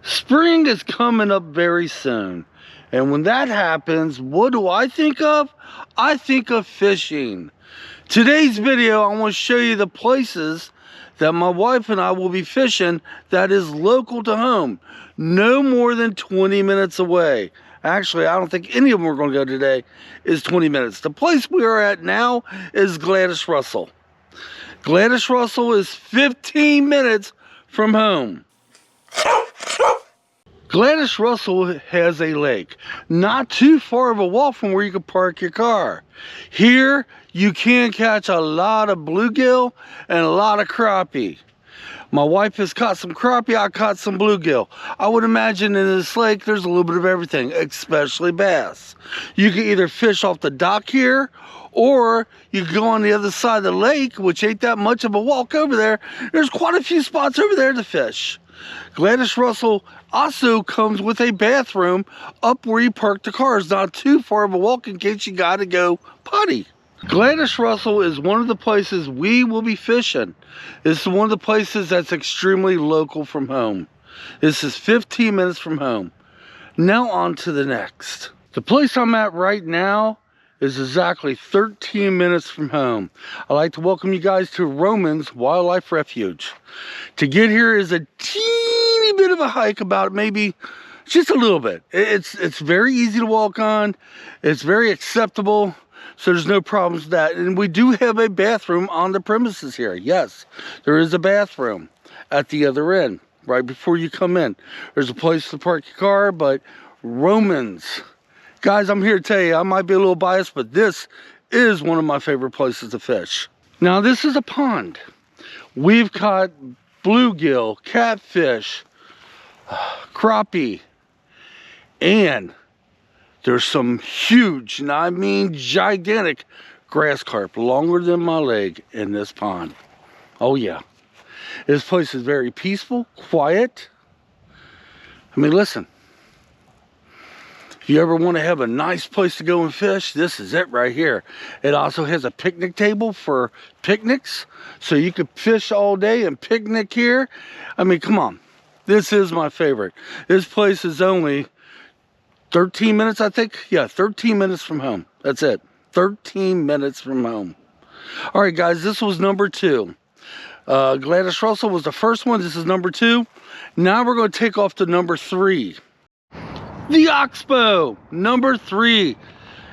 Spring is coming up very soon. And when that happens, what do I think of? I think of fishing. Today's video, I want to show you the places that my wife and I will be fishing that is local to home. No more than 20 minutes away. Actually, I don't think any of them we're going to go today is 20 minutes. The place we are at now is Gladys Russell. Gladys Russell is 15 minutes from home. Gladys Russell has a lake, not too far of a walk from where you can park your car. Here, you can catch a lot of bluegill and a lot of crappie. My wife has caught some crappie, I caught some bluegill. I would imagine in this lake, there's a little bit of everything, especially bass. You can either fish off the dock here, or you can go on the other side of the lake, which ain't that much of a walk over there. There's quite a few spots over there to fish. Gladys Russell also comes with a bathroom up where you park the cars, not too far of a walk in case you gotta go potty. Gladys Russell is one of the places we will be fishing. This is one of the places that's extremely local from home. This is 15 minutes from home. Now on to the next. The place I'm at right now is exactly 13 minutes from home. I'd like to welcome you guys to Romans Wildlife Refuge. To get here is a teeny bit of a hike, about maybe just a little bit. It's very easy to walk on. It's very acceptable. So there's no problems with that. And we do have a bathroom on the premises here. Yes, there is a bathroom at the other end, right before you come in. There's a place to park your car, but Romans, guys, I'm here to tell you, I might be a little biased, but this is one of my favorite places to fish. Now, this is a pond. We've caught bluegill, catfish, crappie, and there's some huge, and I mean gigantic, grass carp, longer than my leg, in this pond. Oh yeah. This place is very peaceful, quiet. I mean, listen. If you ever want to have a nice place to go and fish, this is it right here. It also has a picnic table for picnics, so you could fish all day and picnic here. I mean, come on. This is my favorite. This place is only 13 minutes, I think. Yeah, 13 minutes from home. That's it. 13 minutes from home. All right, guys, this was number 2. Gladys Russell was the first one. This is number 2. Now we're going to take off to number 3. The Oxbow, number 3.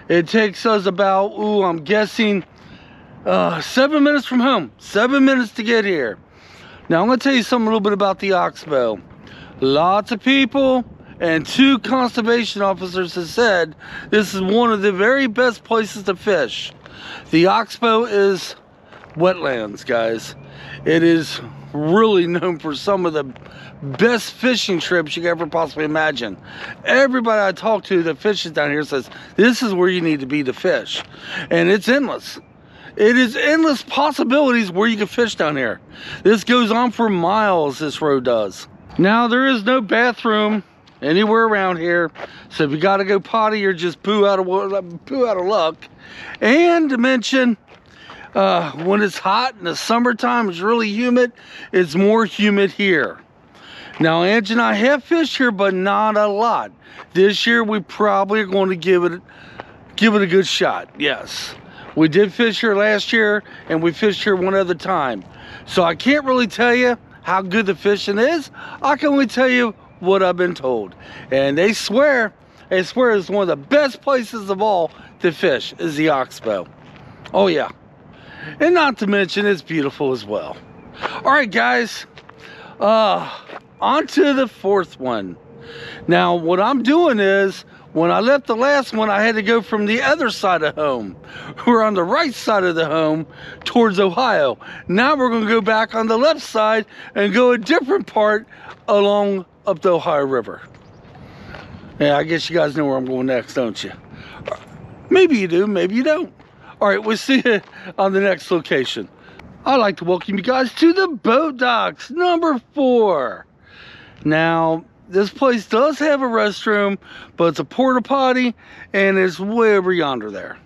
It takes us about, I'm guessing 7 minutes from home. 7 minutes to get here. Now I'm going to tell you something a little bit about the Oxbow. Lots of people and 2 conservation officers have said this is one of the very best places to fish. The Oxbow is wetlands, guys. It is really known for some of the best fishing trips you could ever possibly imagine. Everybody I talk to that fishes down here says this is where you need to be to fish. And it's endless. It is endless possibilities where you can fish down here. This goes on for miles, this road does. Now, there is no bathroom anywhere around here, so if you got to go potty, you're just poo out of luck. And to mention, when it's hot in the summertime, it's really humid. It's more humid here. Now, Angie and I have fished here, but not a lot. This year, we probably are going to give it a good shot. Yes, we did fish here last year, and we fished here one other time. So I can't really tell you how good the fishing is. I can only tell you what I've been told. And they swear it's one of the best places of all to fish is the Oxbow. Oh yeah. And not to mention it's beautiful as well. All right, guys, on to the 4th one. Now, what I'm doing is, when I left the last one, I had to go from the other side of home. We're on the right side of the home towards Ohio. Now we're going to go back on the left side and go a different part along up the Ohio River. Yeah, I guess you guys know where I'm going next, don't you? Maybe you do, maybe you don't. All right, we'll see you on the next location. I'd like to welcome you guys to the boat docks, number 4. Now, this place does have a restroom, but it's a porta potty, and it's way over yonder there.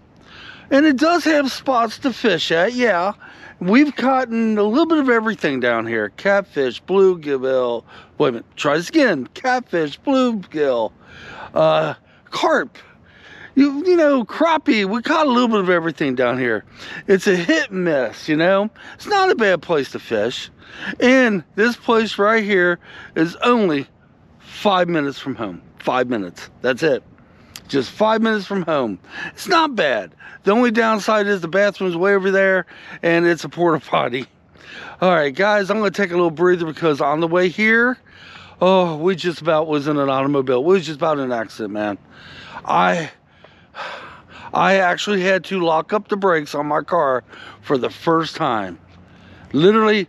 And it does have spots to fish at, yeah. we've caught a little bit of everything down here. Catfish, bluegill, wait a minute, try this again. Catfish, bluegill, carp, you know, crappie. We caught a little bit of everything down here. It's a hit and miss, you know. It's not a bad place to fish. And this place right here is only 5 minutes from home. 5 minutes, that's it. Just 5 minutes from home. It's not bad. The only downside is the bathroom's way over there and it's a porta potty. All right, guys, I'm gonna take a little breather because on the way here, oh, we just about was in an automobile. We was just about in an accident, man. I actually had to lock up the brakes on my car for the first time. Literally,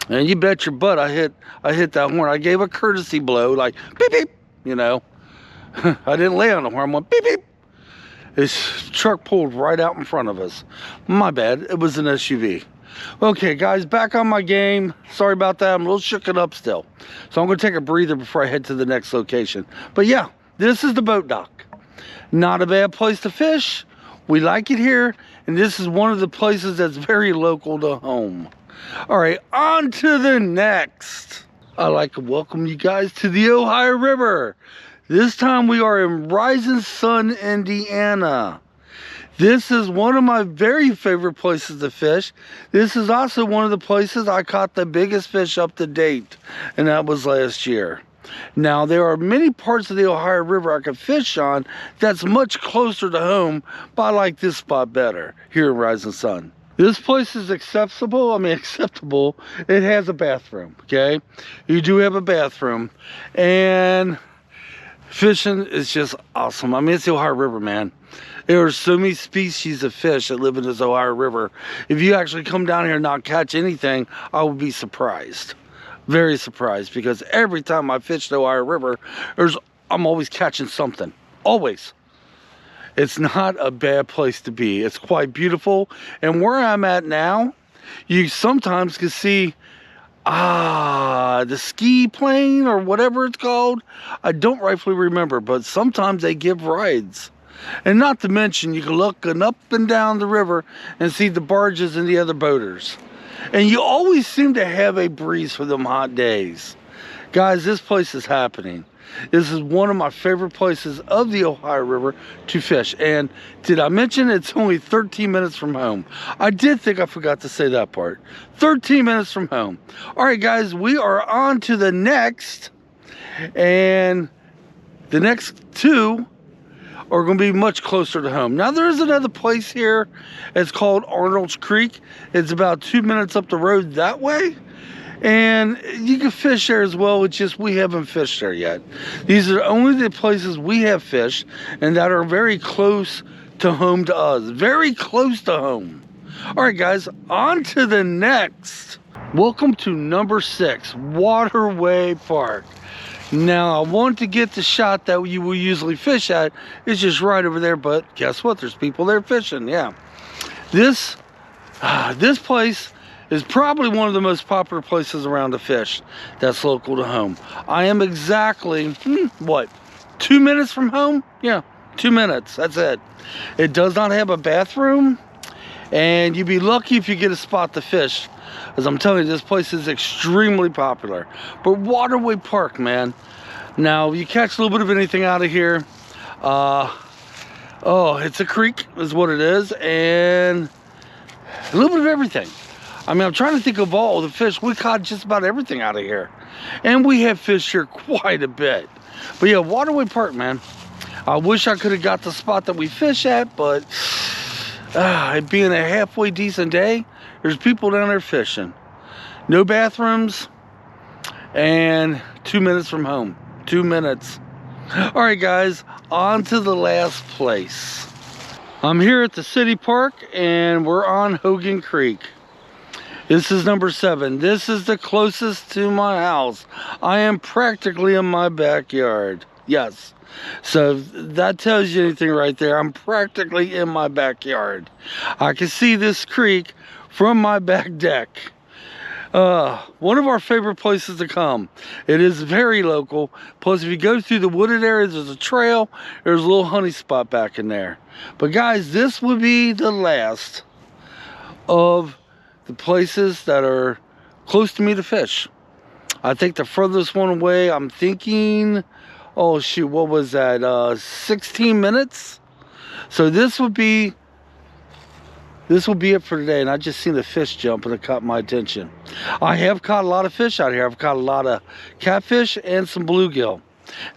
and you bet your butt I hit that horn. I gave a courtesy blow, like beep beep, you know. I didn't lay on the horn. I went beep beep. This truck pulled right out in front of us. My bad. It was an SUV. Okay, guys, back on my game. Sorry about that. I'm a little shooken up still. So I'm going to take a breather before I head to the next location. But yeah, this is the boat dock. Not a bad place to fish. We like it here. And this is one of the places that's very local to home. All right, on to the next. I'd like to welcome you guys to the Ohio River. This time we are in Rising Sun, Indiana. This is one of my very favorite places to fish. This is also one of the places I caught the biggest fish up to date, and that was last year. Now, there are many parts of the Ohio River I could fish on that's much closer to home, but I like this spot better here in Rising Sun. This place is acceptable. It has a bathroom, okay? You do have a bathroom, and fishing is just awesome. I mean, it's the Ohio River, man. There are so many species of fish that live in this Ohio River. If you actually come down here and not catch anything, I would be surprised. Very surprised, because every time I fish the Ohio River, I'm always catching something. Always. It's not a bad place to be. It's quite beautiful. And where I'm at now, you sometimes can see the ski plane or whatever it's called. I don't rightfully remember, but sometimes they give rides. And not to mention, you can look up and down the river and see the barges and the other boaters. And you always seem to have a breeze for them hot days. Guys, this place is happening. This is one of my favorite places of the Ohio River to fish. And did I mention it's only 13 minutes from home? I did think I forgot to say that part. 13 minutes from home. All right, guys, we are on to the next. And the next two are going to be much closer to home. Now, there is another place here. It's called Arnold's Creek. It's about 2 minutes up the road that way. And you can fish there as well. It's just we haven't fished there yet. These are only the places we have fished and that are very close to home to us. Very close to home. All right, guys, on to the next. Welcome to number 6, Waterway Park. Now, I want to get the shot that you will usually fish at. It's just right over there, but guess what? There's people there fishing, yeah. This place is probably one of the most popular places around to fish that's local to home. I am exactly, 2 minutes from home? Yeah, 2 minutes, that's it. It does not have a bathroom, and you'd be lucky if you get a spot to fish. As I'm telling you, this place is extremely popular. But Waterway Park, man. Now, you catch a little bit of anything out of here. It's a creek is what it is. And a little bit of everything. I mean, I'm trying to think of all the fish. We caught just about everything out of here. And we have fished here quite a bit. But yeah, Waterway Park, man. I wish I could have got the spot that we fish at, but it being a halfway decent day, there's people down there fishing. No bathrooms, and 2 minutes from home. 2 minutes. All right, guys, on to the last place. I'm here at the city park, and we're on Hogan Creek. This is number 7. This is the closest to my house. I am practically in my backyard. Yes. So that tells you anything right there. I'm practically in my backyard. I can see this creek from my back deck. One of our favorite places to come. It is very local. Plus, if you go through the wooded areas, there's a trail. There's a little honey spot back in there. But guys, this would be the last of the places that are close to me to fish. I think the furthest one away, I'm thinking, oh shoot, what was that? 16 minutes. So this will be it for today, and I just seen a fish jump and it caught my attention. I have caught a lot of fish out here. I've caught a lot of catfish and some bluegill.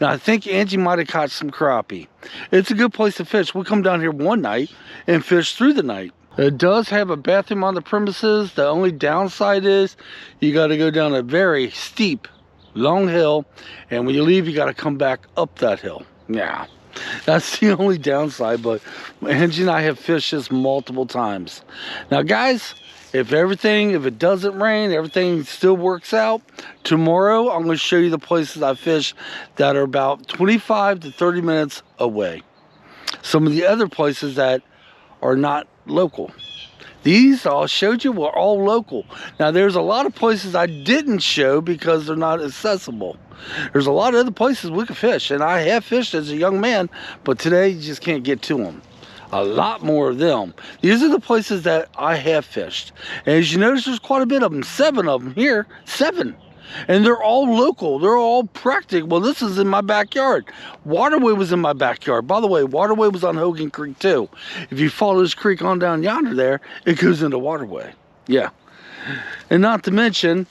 Now I think Angie might have caught some crappie. It's a good place to fish. We come down here one night and fish through the night. It does have a bathroom on the premises. The only downside is you got to go down a very steep, long hill, and when you leave, you got to come back up that hill. Yeah. That's the only downside, but Angie and I have fished this multiple times. Now guys, if it doesn't rain, everything still works out, tomorrow I'm going to show you the places I fish that are about 25 to 30 minutes away. Some of the other places that are not local. These I showed you were all local. Now there's a lot of places I didn't show because they're not accessible. There's a lot of other places we can fish, and I have fished as a young man, but today you just can't get to them. A lot more of them. These are the places that I have fished. And as you notice, there's quite a bit of them. 7 of them here. 7. And they're all local. They're all practical. Well, this is in my backyard. Waterway was in my backyard. By the way, Waterway was on Hogan Creek too. If you follow this creek on down yonder there, it goes into Waterway. Yeah. And not to mention,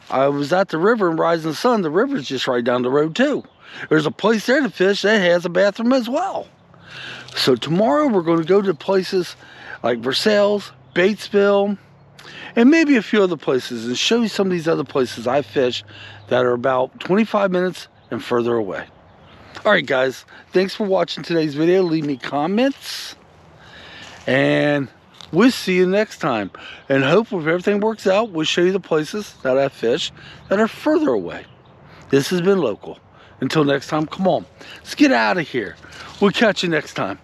I was at the river in Rising Sun. The river's just right down the road too. There's a place there to fish that has a bathroom as well. So tomorrow we're going to go to places like Versailles, Batesville, and maybe a few other places, and show you some of these other places I fish that are about 25 minutes and further away. All right, guys, thanks for watching today's video. Leave me comments, and we'll see you next time. And hopefully, if everything works out, we'll show you the places that I fish that are further away. This has been local. Until next time, come on, let's get out of here. We'll catch you next time.